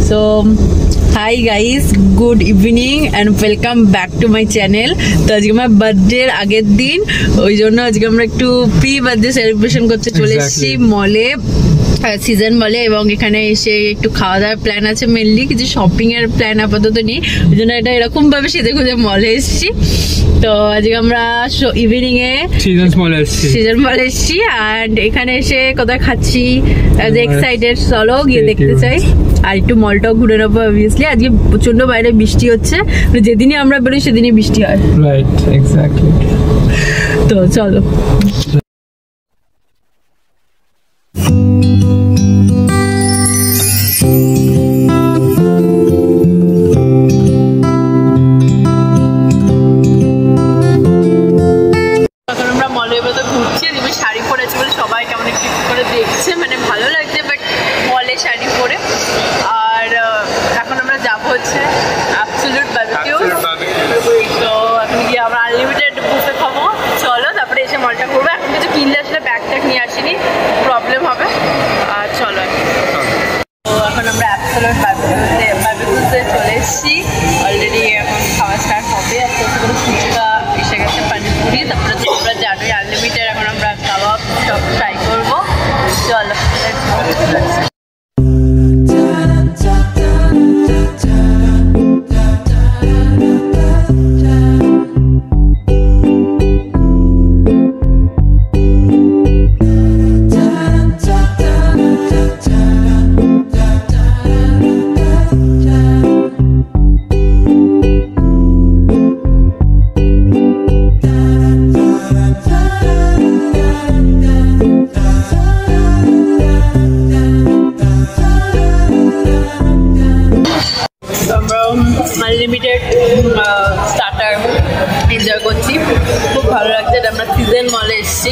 So hi guys, good evening and welcome back to my channel. তো আজকে আমার বার্থডের আগের দিন, ওই জন্য আজকে আমরা একটু প্রি বার্থডে সেলিব্রেশন করতে চলে এসেছি মলে, সিজন বলে। এবং এখানে এসে একটু খাওয়া দাওয়ার প্ল্যান আছে, মেনলি কিছু শপিং এর প্ল্যান আপাতত নেই, ওই জন্য এটা এরকম ভাবে সেজে খুঁজে মলে এসেছি। তো আজকে আমরা ইভিনিং এ সিজন মলে এসেছি অ্যান্ড এখানে এসে কোথায় খাচ্ছি এক্সাইটেড, চলো গিয়ে দেখতে চাই। আর একটু মলটাও ঘুরে নেবো অবভিয়াসলি। আজকে প্রচন্ড বাইরে বৃষ্টি হচ্ছে, যেদিনই আমরা বেরোই সেদিনই বৃষ্টি হয়। Right, exactly. তো চলো। শাড়ি পরেছি বলে সবাই কেমন একটু করে দেখছে, মানে ভালো লাগছে বাট মলে শাড়ি পরে। আর এখন আমরা যাব হচ্ছে অ্যাবসলিউট বারবিকিউ। তো এখন গিয়ে আমরা আনলিমিটেড বুফে খাবো। চলো, তারপরে এসে মলটা ঘুরবো। এখন কিছু কিনলে আসলে ব্যাগ ট্যাগ নিয়ে আসিনি, প্রবলেম হবে। আর চলো, তো এখন আমরা অ্যাবসলিউট বারবিকিউতে চলে এসেছি অলরেডি। এখন খাওয়া স্টার্ট হবে। আস্তে আস্তে করে ফুচকা এসে গেছে, পানিপুরি, তারপরে তো তোমরা জানোই আনলিমিটেড। এখন আমরা কাবাব সব ট্রাই করবো। চলো। আনলিমিটেড স্টার্টার এনজয় করছি, খুব ভালো লাগছে। এটা আমরা সিজন মলে এসেছি,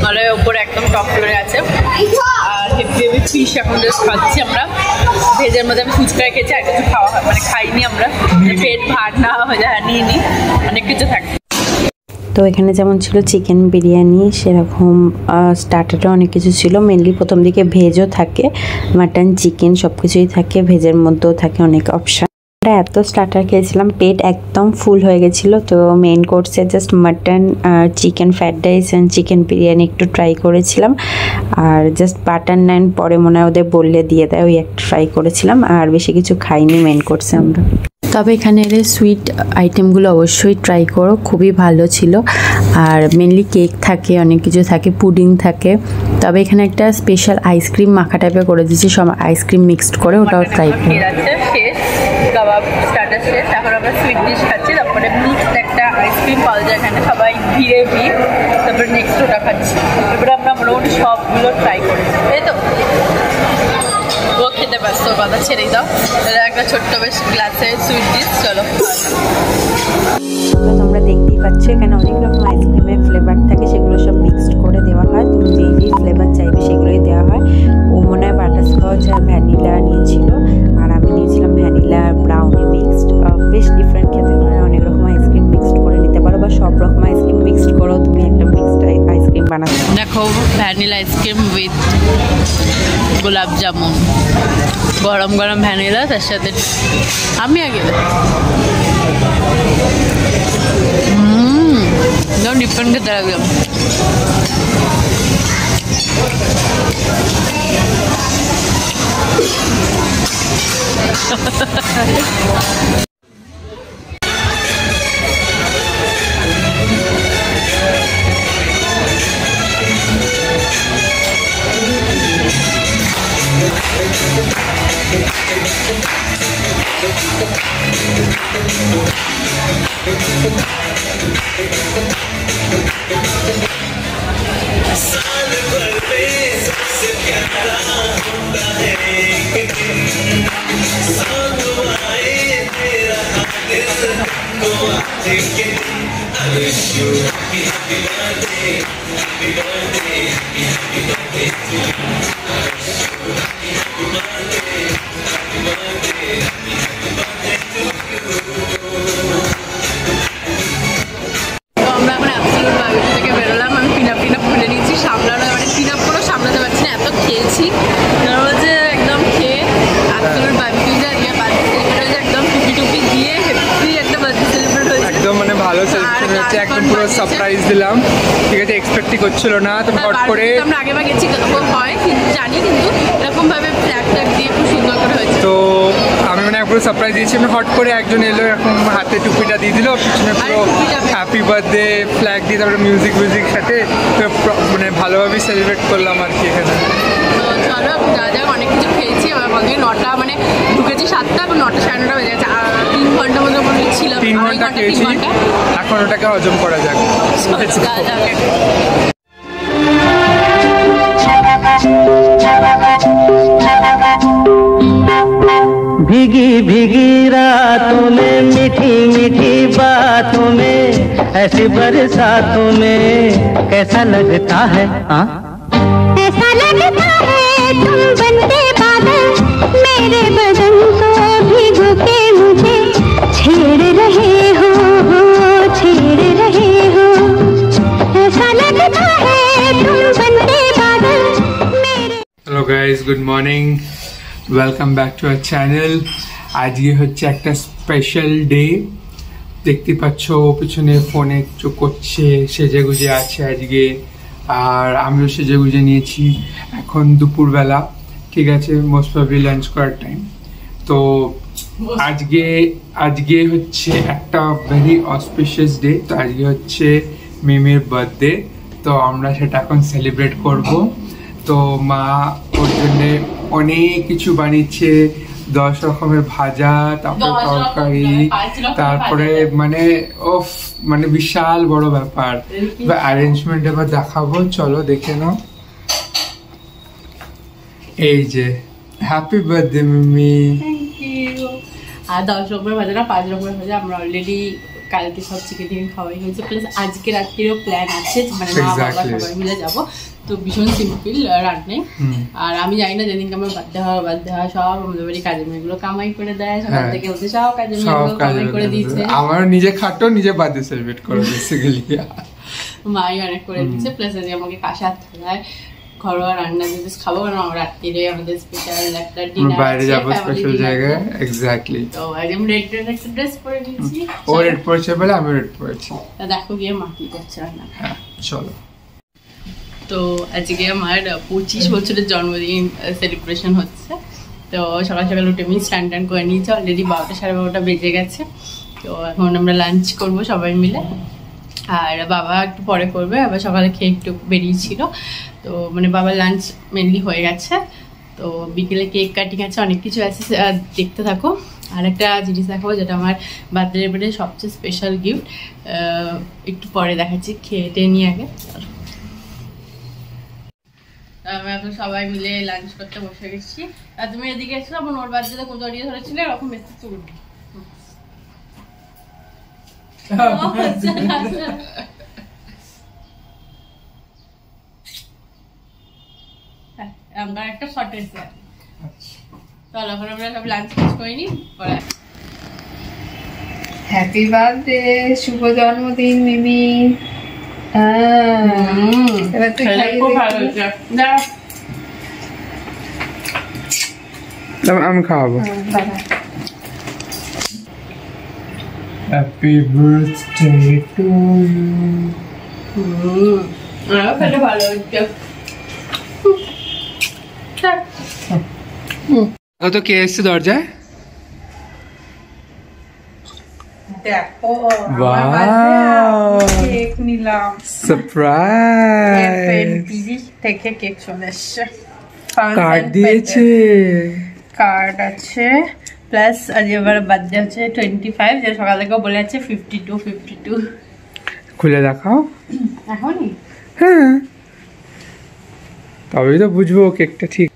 মলের ওপরে একদম টপ ফ্লোরে আছে। আর হেভি হেভি ফিশ এখন জাস্ট খাচ্ছি আমরা। ভেজের মধ্যে আমি ফুচকা খেয়েছি, আর কিছু খাওয়া হয় মানে খাইনি আমরা, পেট ভার না হয়ে যায়, নিয়ে নিই, অনেক কিছু থাকে। তো এখানে যেমন ছিল চিকেন বিরিয়ানি, সেরকম স্টার্টারে অনেক কিছু ছিল। মেনলি প্রথম দিকে ভেজও থাকে, মাটন চিকেন সব কিছুই থাকে, ভেজের মধ্যেও থাকে অনেক অপশান। আমরা এত স্টার্টার খেয়েছিলাম, পেট একদম ফুল হয়ে গেছিলো। তো মেইন কোর্সে just mutton, chicken fried rice and chicken biryani একটু ট্রাই করেছিলাম। আর জাস্ট বাটার নান পরে মনে হয় ওদের বললে দিয়ে দেয়, ওই একটা ট্রাই করেছিলাম। আর বেশি কিছু খাইনি মেইন কোর্সে আমরা। তবে এখানে এলে সুইট আইটেমগুলো অবশ্যই ট্রাই করো, খুবই ভালো ছিল। আর মেনলি কেক থাকে, অনেক কিছু থাকে, পুডিং থাকে। তবে এখানে একটা স্পেশাল আইসক্রিম মাখা টাইপের করে দিয়েছে, সব আইসক্রিম মিক্সড করে, ওটাও ট্রাই করো। কাবাব স্টার্টার শেষ, এখন আমরা সুইট ডিশ খাচ্ছি। তারপরে মিক্সড একটা আইসক্রিম পাওয়া যায় এখানে, সবাই ভিড়ে ভিড়। তারপরে নেক্সট ওটা খাচ্ছি। এবারে আমরা মোটামুটি সবগুলো ট্রাই করেছি, তাই তো। ও খেতে ব্যস্ত, কথা ছেড়েই দাও। এটা একটা ছোট্ট বেশ গ্লাসের সুইট ডিশ। চলো। তোমরা দেখতেই পাচ্ছ এখানে অনেক রকম আইসক্রিমের ফ্লেভার থাকে, সেগুলো সব মিক্সড করে দেওয়া হয়। তুমি যেই ফ্লেভার চাইবে সেগুলোই দেওয়া হয়। ও মনে হয় বাটারস্কচ আর ভ্যানিলা নিয়েছিল, আর আমি নিয়েছিলাম ভ্যানিলা ব্রাউনি মিক্সড। বেশ ডিফারেন্ট খেতে হয়, অনেক রকম আইসক্রিম মিক্সড করে নিতে পারো, বা সব রকম আইসক্রিম মিক্সড করো তুমি একটা মিক্সড আইসক্রিম বানাতে। দেখো, ভ্যানিলা আইসক্রিম উইথ গোলাপ জামুন, গরম গরম ভ্যানিলা, তার সাথে আমি আগে ডিফারেন্ট খেতে লাগলাম। খেয়েছি, একদম খেয়ে absolute barbecue একদম পুরো সারপ্রাইজ দিলাম, ঠিক আছে, এক্সপেক্টই করছিল না। তো হট করে আমরা আগেবার গেছি হয় কিন্তু জানি, কিন্তু এরকম ভাবে ফ্ল্যাগ ট্যাগ দিয়ে খুব সুন্দর করে হয়েছে। তো আমি মানে পুরো সারপ্রাইজ দিয়েছি, মানে হট করে একজন এলো, এরকম হাতে টুপিটা দিয়ে দিল, পিছনে পুরো হ্যাপি বার্থডে ফ্ল্যাগ দিয়ে, তারপরে মিউজিক সাথে মানে ভালোভাবেই সেলিব্রেট করলাম আর কি এখানে। তো চলো যা যা অনেক কিছু খেয়েছি, আমাদের 9টা মানে ঢুকেছি 7টা, এবং 9টা 9:30 বেজে গেছে। 3 ঘন্টা মতো ছিলাম, 3 ঘন্টা খেয়েছি, এখন ওটাকে হজম করা যাক। भीगी भीगी रातों में मीठी मीठी बातों में ऐसी बरसातों में कैसा लगता है, ऐसा लगता है तुम बनते बादल मेरे बदन को भिगो के मुझे छेड़ रहे हो छेड़ रहे हो, ऐसा लगता है तुम बनते बादल मेरे। Hello guys, good morning, welcome back to our channel. আজকে হচ্ছে একটা স্পেশাল ডে, দেখতে পাচ্ছ পিছনে ফোনে কিছু করছে, সেজে গুজে আছে আজকে, আর আমিও সেজে গুজে নিয়েছি। এখন দুপুরবেলা, ঠিক আছে, মোস্ট প্রবাবলি লাঞ্চ করার টাইম। তো আজকে হচ্ছে একটা ভেরি অসপিশিয়াস ডে। তো আজকে হচ্ছে মিমির বার্থডে, তো আমরা সেটা এখন সেলিব্রেট করব। তো মা ওর জন্যে অনেক কিছু বানিয়েছে, 10 রকমের ভাজা, তারপরে তরকারি, তারপরে মানে মানে বিশাল বড় ব্যাপার। অ্যারেঞ্জমেন্ট এবার দেখাবো, চলো দেখে নাও। এই যে হ্যাপি বার্থডে মিমি। আর 10 রকমের ভাজা না 5 রকমের ভাজা আমরা অলরেডি কালকে সব চিকেন খাওয়াই হয়েছে, প্লাস আজকে রাত্রিরও প্ল্যান আছে, মানে মা বাবা সবাই মিলে যাবো। তো ভীষণ সিম্পল রান্না। আর আমি জানি না যেদিনকে আমার বার্থডে হয় সব আমাদের বাড়ি কাজের মেয়েগুলো কামাই করে দেয়, সকাল থেকে হচ্ছে সব কাজের মেয়েগুলো কামাই করে দিচ্ছে। আমার নিজে খাটো, নিজে বার্থডে সেলিব্রেট করো বেসিক্যালি। মাই অনেক করে দিচ্ছে, প্লাস আজকে আমাকে কাঁসার থালায় ঘরোয়া রান্না জিনিস খাবো, কারণ আমরা রাত্রিরে আমাদের স্পেশাল একটা ডিনার বাইরে যাবো স্পেশাল জায়গায়। এক্স্যাক্টলি। তো আজ আমি রেড একটা ড্রেস পরে নিয়েছি, ও রেড পরেছে বলে আমি রেড পরেছি। তা দেখো গিয়ে মা কি করছে রান্না। হ্যাঁ চলো। তো আজকে আমার 25 বছরের জন্মদিন সেলিব্রেশন হচ্ছে। তো সকাল সকাল উঠে আমি স্নান করে নিয়েছি, অলরেডি 12টা 12:30 বেজে গেছে। তো এখন আমরা লাঞ্চ করবো সবাই মিলে, আর বাবা একটু পরে করবে, আবার সকালে খেয়ে একটু বেরিয়েছিল। তো মানে বাবার লাঞ্চ মেনলি হয়ে গেছে। তো বিকেলে কেক কাটিং আছে, অনেক কিছু আছে, দেখতে থাকো। আর একটা জিনিস দেখাবো যেটা আমার বার্থডে সবচেয়ে স্পেশাল গিফট, একটু পরে দেখাচ্ছি, খেয়ে নিয়ে আগে। আমরা এখন সবাই মিলে লাঞ্চ করতে বসে গেছি। আর তুমি এদিকে এসে তখন ওর বাচ্চাদের জড়িয়ে ধরেছিলে, এরকম বেশি চুল আমরা একটা শর্ট এসে। চলো এখন আমরা সব লাঞ্চ করিনি। হ্যাপি বার্থডে, শুভ জন্মদিন মিমি। এবার তুই খুব ভালো হয়েছে। আমি খাওয়াবো। Happy birthday to you. খেলে ভালো হচ্ছে। তো কে এসছে দরজায়? দেখো কেক নিলাম, সারপ্রাইজ থেকে কেক চলে এসছে, কার্ড দিয়েছে, কার্ড আছে, প্লাস আজ এবার বার্থডে হচ্ছে 25, যে সকাল থেকে বলে আছে 52। খুলে দেখাও এখনই? হ্যাঁ, তবেই তো বুঝবো কেকটা ঠিক।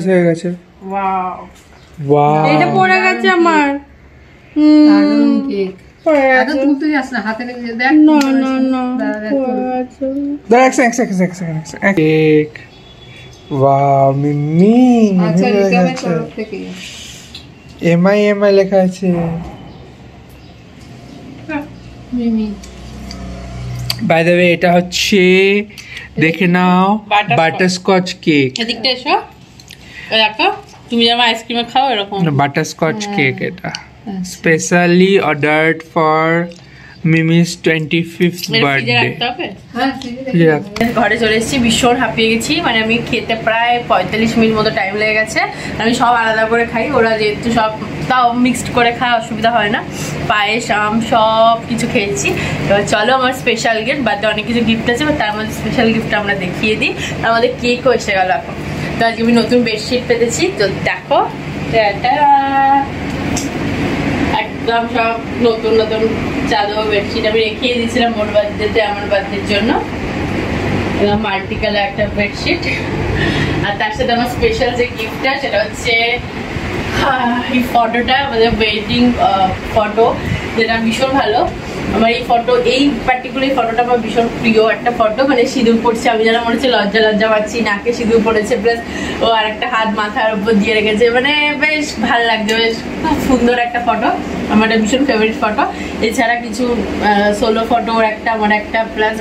হয়ে গেছে। ওয়াও ওয়াও, এটা পড়ে গেছে আমার। দারুণ কেক। এত তুলতে যাস না, হাতে লেগে দেখ। না কেক। ওয়াও মিমি, আচ্ছা রিকামের তরফ থেকে এমআই লেখা আছে। মিমি বাই দ্য ওয়ে এটা হচ্ছে, দেখে নাও, বাটারস্কচ কেক। এদিকটা এসো, দেখো তুমি যেমন আইসক্রিমে খাও এরকম বাটারস্কচ কেক এটা specially ordered for Mimi's 25th birthday. ঘরে চলে এসেছি, ভীষণ হাঁপিয়ে গেছি, মানে আমি খেতে প্রায় 45 মিনিট মতো টাইম লেগে গেছে। আমি সব আলাদা করে খাই, ওরা যেহেতু সব তাও মিক্সড করে খাওয়া অসুবিধা হয় না। পায়েস আম সব কিছু খেয়েছি। এবার চলো আমার স্পেশাল গিফট, বাদে অনেক কিছু গিফট আছে, তার মধ্যে স্পেশাল গিফট আমরা দেখিয়ে দিই। তার মধ্যে কেকও এসে গেল এখন। তো আজকে আমি নতুন বেডশিট পেতেছি, তো দেখো একদম সব নতুন নতুন চাদর বেডশিট আমি রেখেই দিয়েছিলাম ওর বার্থডেতে, আমার বার্থডের জন্য। মাল্টি কালার একটা বেডশিট, আর তার সাথে আমার স্পেশাল যে গিফটটা সেটা হচ্ছে এই ফটোটা, আমাদের ওয়েডিং ফটো, যেটা ভীষণ ভালো। আমার এই ফটো, এই পার্টিকুলার ফটোটা আমার ভীষণ প্রিয় একটা ফটো। মানে সিঁদুর পড়ছে, আমি যেন মনে হচ্ছে লজ্জা লজ্জা পাচ্ছি, নাকে সিঁদুর পড়েছে, প্লাস ও আর একটা হাত মাথার উপর দিয়ে রেখেছে, মানে বেশ ভালো লাগছে, বেশ খুব সুন্দর একটা ফটো, আমার একটা ভীষণ ফেভারিট ফটো। এছাড়া কিছু সোলো ফটো ওর একটা, আমার একটা, প্লাস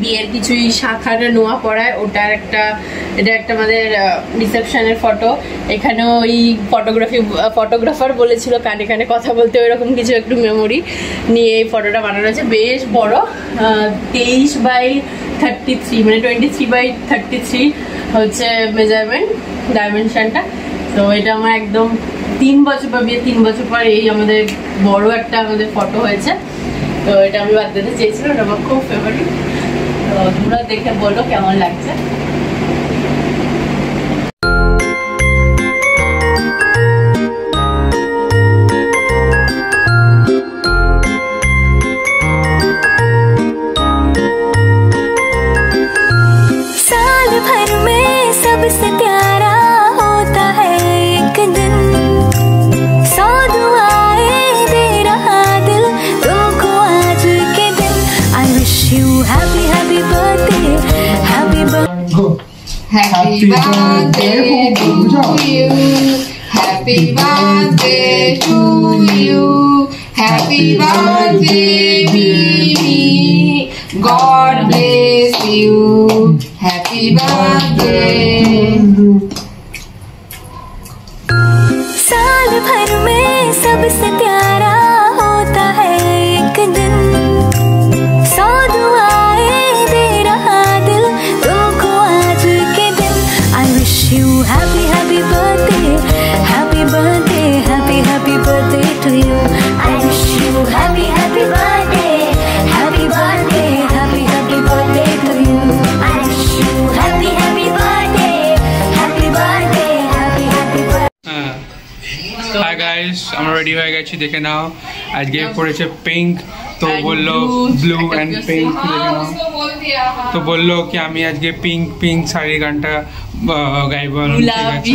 বিয়ের কিছুই শাখাটা নোয়া পড়ায় ওটার একটা, এটা একটা আমাদের রিসেপশনের ফটো। এখানেও ওই ফটোগ্রাফার বলেছিল কানে কানে কথা বলতে, ওইরকম কিছু একটু মেমোরি নিয়ে এই ফটোটা বানানো হয়েছে। বেশ বড়, 23/33, মানে 23/33 হচ্ছে মেজারমেন্ট ডাইমেনশনটা। তো এটা আমার একদম 3 বছর পর, বিয়ে 3 বছর পর এই আমাদের বড় একটা আমাদের ফটো হয়েছে। তো এটা আমি বার্থডেতে চেয়েছিলাম, এটা আমার খুব ফেভারিট। তো তোমরা দেখে বলো কেমন লাগছে। साल भर में सबसे प्यारा होता है एक दिन, 100 दुआएं दे रहा दिल तुमको आज के दिन। I wish you happy happy birthday, happy birthday. Happy birthday to you. Happy birthday to you. Happy birthday, Mimi. God bless you. Happy birthday. साल भर में सबसे प्यारा होता है एक दिन, 100 दुआएं दे रहा दिल तुमको आज के दिन। I wish you happy happy birthday, happy birthday, happy happy birthday to you. I wish you happy happy birthday, happy birthday, happy happy birthday to you. I wish you happy happy birthday, happy birthday, happy happy birthday. Hi guys, আমরা ready হয়ে গেছি, দেখে নাও। আজকে পড়েছে pink, তো বললো blue and pink, দেখে নাও। তো বললো কি আমি আজকে পিঙ্ক পিঙ্ক শাড়ির গানটা গাইব, গুলাবি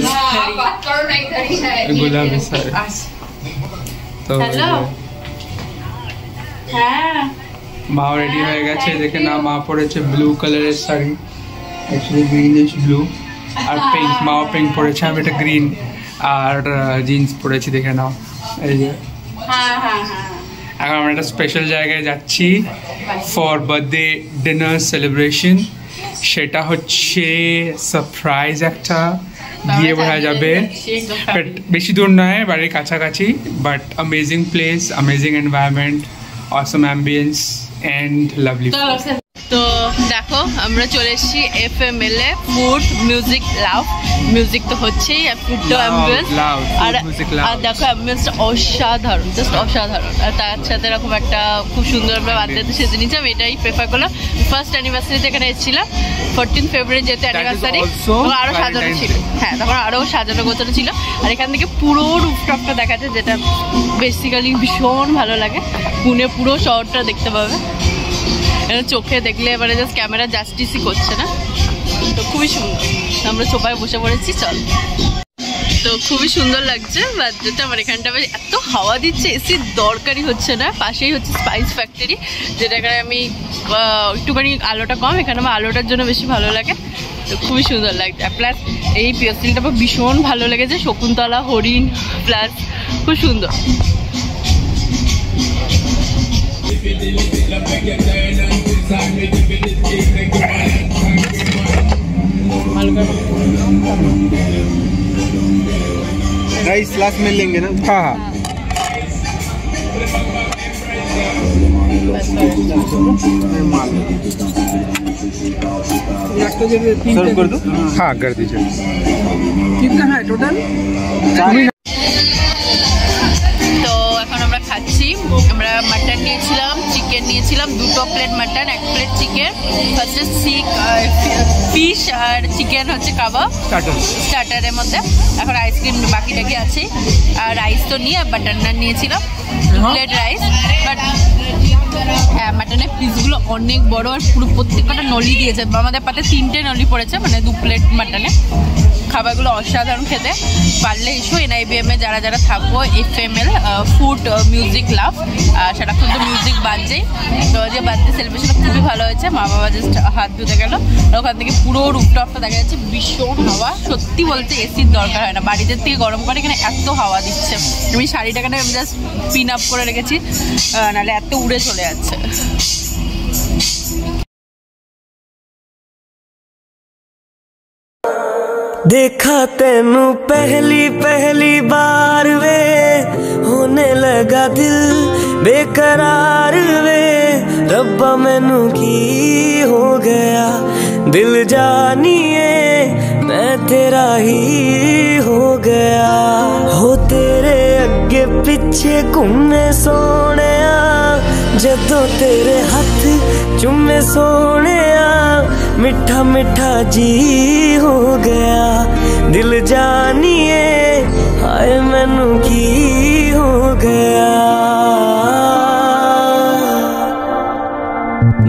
গুলাবি শাড়ি। তো হ্যাঁ, মাও রেডি হয়ে গেছে, দেখে নাও। মা পড়েছে ব্লু কালারের শাড়ি, অ্যাকচুয়ালি গ্রিনিশ ব্লু, আর পিঙ্ক, মাও পিঙ্ক পড়েছে, আমি এটা গ্রিন আর জিন্স পরেছি, দেখে নাও। এই যে এখন আমরা একটা স্পেশাল জায়গায় যাচ্ছি ফর বার্থডে ডিনার সেলিব্রেশন। সেটা হচ্ছে সারপ্রাইজ একটা, গিয়ে বোঝা যাবে। বাট বেশি দূর নয়, বাড়ির কাছাকাছি, but amazing place, amazing environment, Assam ambience and lovely. তো দেখো আমরা চলে এসেছি FMLA ফুড মিউজিক লাভ। মিউজিক তো হচ্ছেই, ফুড তো অ্যাম্বিয়েন্স, আর দেখো অ্যাম্বিয়েন্সটা অসাধারণ, জাস্ট অসাধারণ। আর তার সাথে এরকম একটা খুব সুন্দর আমরা বার্থডেতে সেজে নিচ্ছি। আমি এটাই প্রেফার করলাম। ফার্স্ট অ্যানিভার্সারিতে এখানে এসেছিলাম, 14 ফেব্রুয়ারি যেহেতু অ্যানিভার্সারি, তখন আরও সাজানো ছিল। হ্যাঁ, তখন আরও সাজানো গোছানো ছিল। আর এখান থেকে পুরো রুফটপটা দেখা যায়, যেটা বেসিক্যালি ভীষণ ভালো লাগে। পুনে পুরো শহরটা দেখতে পাবে, চোখে দেখলে এবারে জাস্ট ক্যামেরা জাস্টিসই করছে না। তো খুবই সুন্দর, আমরা সবাই বসে পড়েছি, চল। তো খুবই সুন্দর লাগছে বার্থডেটা। আমার এখানটা এত হাওয়া দিচ্ছে, এসির দরকারই হচ্ছে না। পাশেই হচ্ছে স্পাইস ফ্যাক্টরি, যেটা এখানে আমি একটুখানি আলোটা কম, এখানে আমার আলোটার জন্য বেশি ভালো লাগে। তো খুবই সুন্দর লাগছে। প্লাস এই পেস্টিলটা আমার ভীষণ ভালো লেগেছে, শকুন্তলা হরিণ, প্লাস খুব সুন্দর। राइस लास्ट में लेंगे ना? हाँ हाँ सर्व कर दो। हाँ कर दीजिए। कितना है टोटल? তো এখন আমরা খাচ্ছি। আমরা মাটন নিয়েছিলাম, চিকেন নিয়েছিলাম, 2 প্লেট মাটন, 1 প্লেট চিকেন, হচ্ছে ফিশ আর চিকেন হচ্ছে কাবাব স্টার্টারের মধ্যে। এখন আইসক্রিম বাকি টাকি আছে, আর রাইস তো নিয়ে বাটার নান নিয়েছিলাম, 2 প্লেট রাইস। বাট হ্যাঁ, মাটনের পিসগুলো অনেক বড় আর পুরো প্রত্যেকটা নলি দিয়েছে। আমাদের পাতে 3টে নলি পড়েছে, মানে 2 প্লেট মাটনে। খাবারগুলো অসাধারণ খেতে। পারলে এসো NIBM-এ যারা যারা থাকবো, FML ফুড মিউজিক লাভ, সেটা কিন্তু মিউজিক বাজছেই। তো যে বার্থডে সেলিব্রেশনটা খুবই ভালো হয়েছে। মা বাবা জাস্ট হাত ধুতে গেল, ওখান থেকে পুরো রুফটপটা দেখা যাচ্ছে। ভীষণ হাওয়া, সত্যি বলতে এসির দরকার হয় না, বাড়িতে থেকে গরম করে এখানে এত হাওয়া দিচ্ছে। আমি শাড়িটাখানে জাস্ট পিন আপ করে রেখেছি, নাহলে এত উড়ে চলে যাচ্ছে। देखा तेनू पहली बार वे, होने लगा दिल बेकरार वे। रब्बा मैनू की हो गया, दिल जानिए मैं तेरा ही हो गया। हो तेरे अगे पिछे घूमे सोने, जदों तेरे हाथ चुमे सोने, मिठा मिठा जी हो गया। दिल जानिए हाय मैनू की हो गया।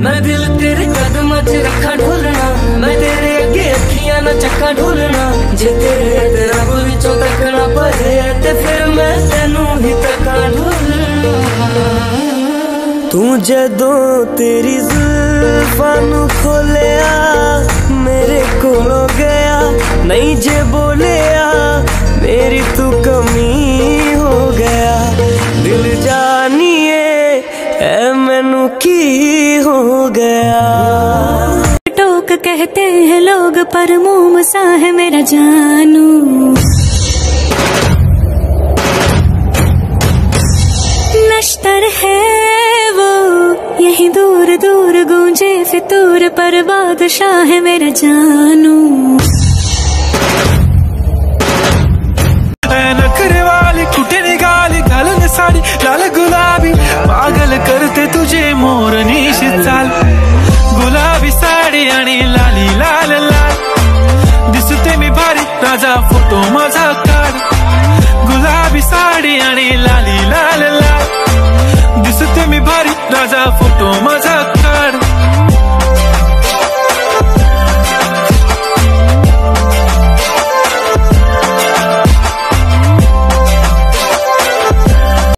मैं दिल तेरे कदम च रखा ढोलना, मैं तेरे अगे अखियां न चक्का ढोलना। जे तेरे रब विचों तकना पए ते फिर मैं तेनू ही तका ढोलना। तू जदों तेरी जुल्फां नू खोलिया, मेरे कोलों गया नहीं जे बोलिया, मेरी तू कमी हो गया। दिल जानिए ऐ मैनू की हो गया। टोक कहते हैं लोग पर मोम सा है मेरा जानू। नश्तर है वो यही दूर दूर गूंजे फितूर पर, बादशाह है मेरा जानू। नखरे वाली कुटे निकाली गालन साड़ी लाल गुलाबी, पागल करते तुझे मोरनी चाल। गुलाबी साडी आणि लाली लाल लाल, दिसते मी भारी राजा फोटो माझा काढ। गुलाबी साडी आणि लाली लाल लाल, दिसते मी भारी राजा फोटो माझा